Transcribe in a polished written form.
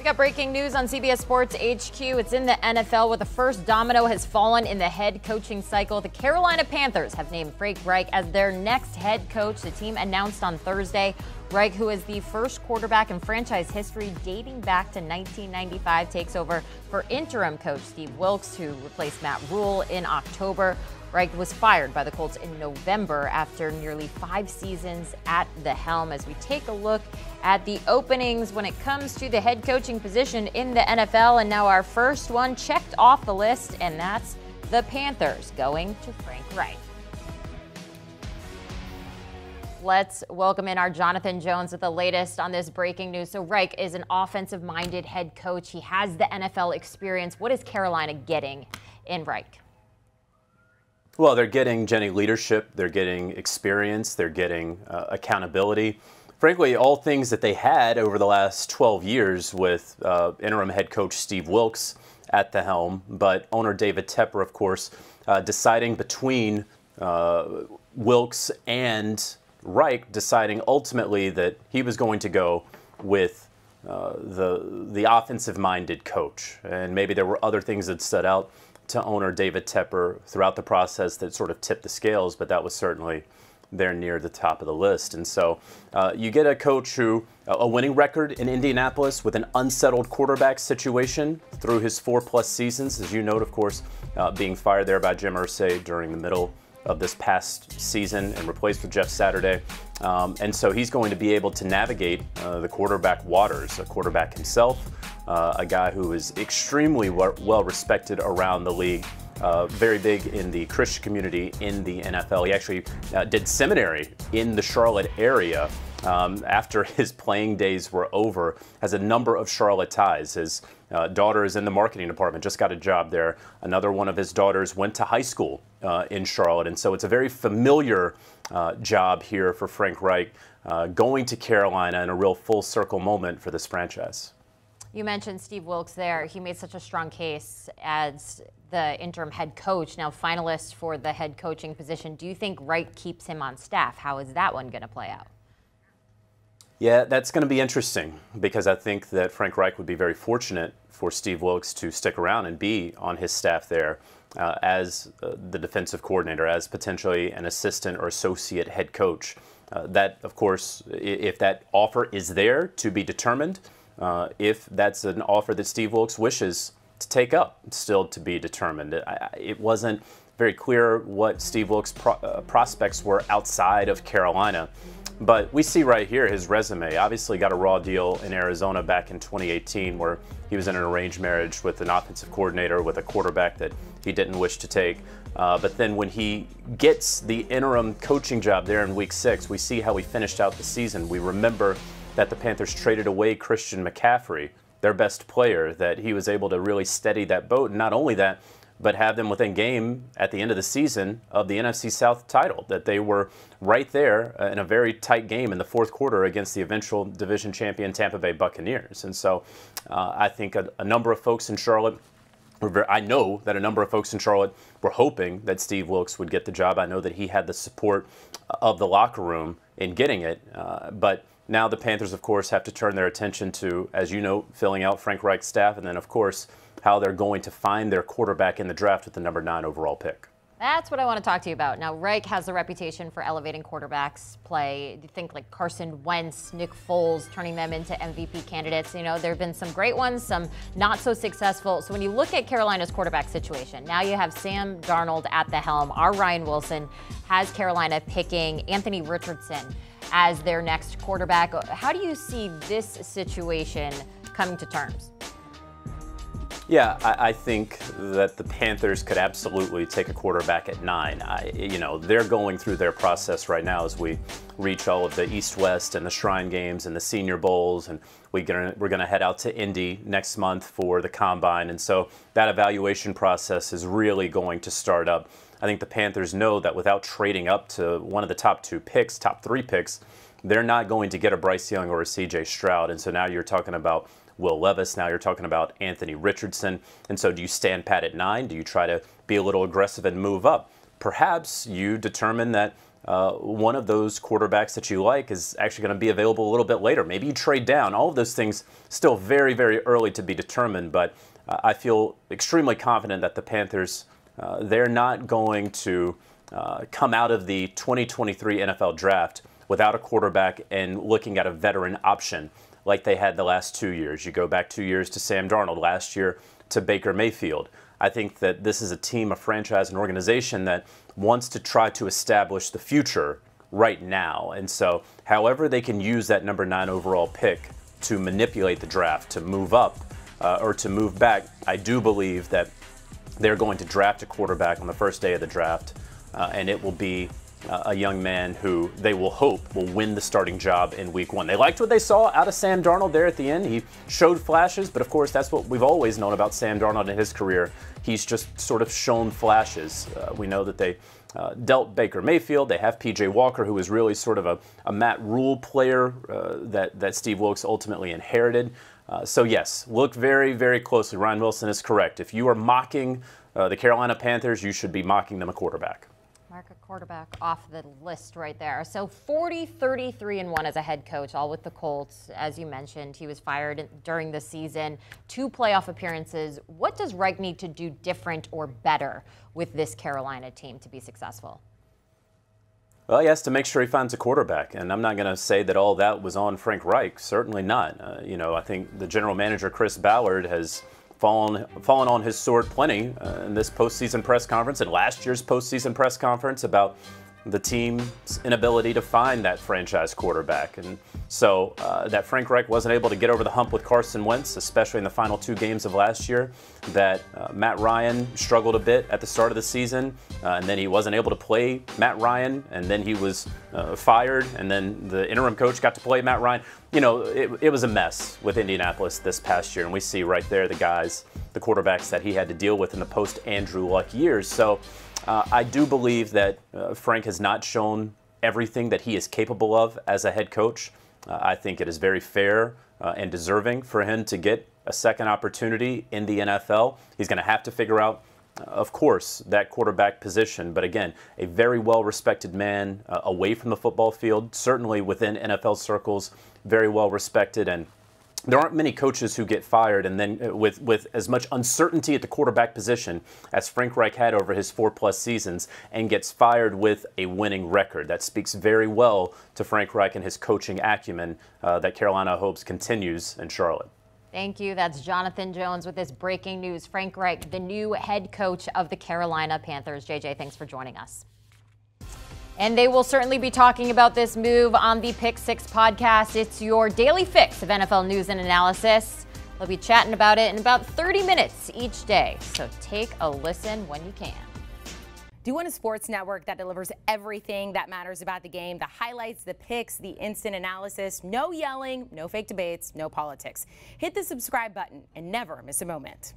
Got breaking news on CBS Sports HQ. It's in the NFL where the first domino has fallen in the head coaching cycle. The Carolina Panthers have named Frank Reich as their next head coach. The team announced on Thursday. Reich, who is the first quarterback in franchise history dating back to 1995, takes over for interim coach Steve Wilks, who replaced Matt Rule in October. Reich was fired by the Colts in November after nearly 5 seasons at the helm. As we take a look at the openings when it comes to the head coaching position in the NFL, and now our first one checked off the list, and that's the Panthers going to Frank Reich. Let's welcome in our Jonathan Jones with the latest on this breaking news. So Reich is an offensive-minded head coach. He has the NFL experience. What is Carolina getting in Reich? Well, they're getting, Jenny, leadership. They're getting experience. They're getting accountability. Frankly, all things that they had over the last 12 years with interim head coach Steve Wilks at the helm. But owner David Tepper, of course, deciding between Wilks and Reich, deciding ultimately that he was going to go with the offensive-minded coach. And maybe there were other things that stood out to owner David Tepper throughout the process that sort of tipped the scales, but that was certainly there near the top of the list. And so you get a coach who, a winning record in Indianapolis with an unsettled quarterback situation through his 4+ seasons, as you note, of course, being fired there by Jim Irsay during the middle of this past season and replaced with Jeff Saturday. And so he's going to be able to navigate the quarterback waters, a quarterback himself, a guy who is extremely well respected around the league, very big in the Christian community in the NFL. He actually did seminary in the Charlotte area after his playing days were over, has a number of Charlotte ties. His daughter is in the marketing department, just got a job there. Another one of his daughters went to high school in Charlotte, and so it's a very familiar job here for Frank Reich, going to Carolina in a real full circle moment for this franchise. You mentioned Steve Wilks there. He made such a strong case as the interim head coach, now finalist for the head coaching position. Do you think Reich keeps him on staff? How is that one going to play out? Yeah, that's going to be interesting because I think that Frank Reich would be very fortunate for Steve Wilks to stick around and be on his staff there as the defensive coordinator, as potentially an assistant or associate head coach. That, of course, if that offer is there to be determined, if that's an offer that Steve Wilks wishes to take up, still to be determined. It wasn't very clear what Steve Wilks' prospects were outside of Carolina. But we see right here his resume. Obviously got a raw deal in Arizona back in 2018 where he was in an arranged marriage with an offensive coordinator with a quarterback that he didn't wish to take. But then when he gets the interim coaching job there in Week 6, we see how he finished out the season. We remember that the Panthers traded away Christian McCaffrey, their best player, that he was able to really steady that boat. And not only that, but have them within game at the end of the season of the NFC South title, that they were right there in a very tight game in the fourth quarter against the eventual division champion Tampa Bay Buccaneers. And so I think a number of folks in Charlotte, I know that a number of folks in Charlotte were hoping that Steve Wilks would get the job. I know that he had the support of the locker room in getting it. But now the Panthers, of course, have to turn their attention to, as you know, filling out Frank Reich's staff, and then, of course, how they're going to find their quarterback in the draft with the number 9 overall pick. That's what I want to talk to you about. Now, Reich has a reputation for elevating quarterbacks' play. You think like Carson Wentz, Nick Foles, turning them into MVP candidates. You know, there have been some great ones, some not so successful. So when you look at Carolina's quarterback situation, now you have Sam Darnold at the helm. Our Ryan Wilson has Carolina picking Anthony Richardson as their next quarterback. How do you see this situation coming to terms? Yeah, I think that the Panthers could absolutely take a quarterback at 9. You know, they're going through their process right now as we reach all of the East-West and the Shrine Games and the Senior Bowls, and we're going to head out to Indy next month for the Combine, and so that evaluation process is really going to start up. I think the Panthers know that without trading up to one of the top 3 picks, they're not going to get a Bryce Young or a C.J. Stroud, and so now you're talking about Will Levis. Now you're talking about Anthony Richardson. And so do you stand pat at 9? Do you try to be a little aggressive and move up? Perhaps you determine that one of those quarterbacks that you like is actually going to be available a little bit later. Maybe you trade down. All of those things still very, very early to be determined, but I feel extremely confident that the Panthers, they're not going to come out of the 2023 NFL draft without a quarterback and looking at a veteran option like they had the last 2 years. You go back 2 years to Sam Darnold, last year to Baker Mayfield. I think that this is a team, a franchise, an organization that wants to try to establish the future right now. And so however they can use that number 9 overall pick to manipulate the draft, to move up or to move back, I do believe that they're going to draft a quarterback on the first day of the draft, and it will be a young man who they will hope will win the starting job in week 1. They liked what they saw out of Sam Darnold there at the end. He showed flashes, but of course that's what we've always known about Sam Darnold in his career. He's just sort of shown flashes. We know that they dealt Baker Mayfield. They have P.J. Walker, who is really sort of a Matt Rule player that Steve Wilks ultimately inherited. So yes, look very, very closely. Ryan Wilson is correct. If you are mocking the Carolina Panthers, you should be mocking them a quarterback. Mark a quarterback off the list right there. So 40-33-1 as a head coach, all with the Colts. As you mentioned, he was fired during the season. 2 playoff appearances. What does Reich need to do different or better with this Carolina team to be successful? Well, he has to make sure he finds a quarterback, and I'm not going to say that all that was on Frank Reich. Certainly not. I think the general manager, Chris Ballard, has fallen on his sword plenty in this postseason press conference and last year's postseason press conference about the team's inability to find that franchise quarterback. And so that Frank Reich wasn't able to get over the hump with Carson Wentz, especially in the final 2 games of last year, that Matt Ryan struggled a bit at the start of the season, and then he wasn't able to play Matt Ryan, and then he was fired, and then the interim coach got to play Matt Ryan. It was a mess with Indianapolis this past year, and we see right there the quarterbacks that he had to deal with in the post-Andrew Luck years. So I do believe that Frank has not shown everything that he is capable of as a head coach. I think it is very fair and deserving for him to get a second opportunity in the NFL. He's going to have to figure out, of course, that quarterback position. But again, a very well-respected man away from the football field, certainly within NFL circles, very well-respected. And there aren't many coaches who get fired and then with as much uncertainty at the quarterback position as Frank Reich had over his 4+ seasons and gets fired with a winning record. That speaks very well to Frank Reich and his coaching acumen that Carolina hopes continues in Charlotte. Thank you. That's Jonathan Jones with this breaking news. Frank Reich, the new head coach of the Carolina Panthers. JJ, thanks for joining us. And they will certainly be talking about this move on the Pick 6 podcast. It's your daily fix of NFL news and analysis. They'll be chatting about it in about 30 minutes each day. So take a listen when you can. Do you want a sports network that delivers everything that matters about the game? The highlights, the picks, the instant analysis, no yelling, no fake debates, no politics. Hit the subscribe button and never miss a moment.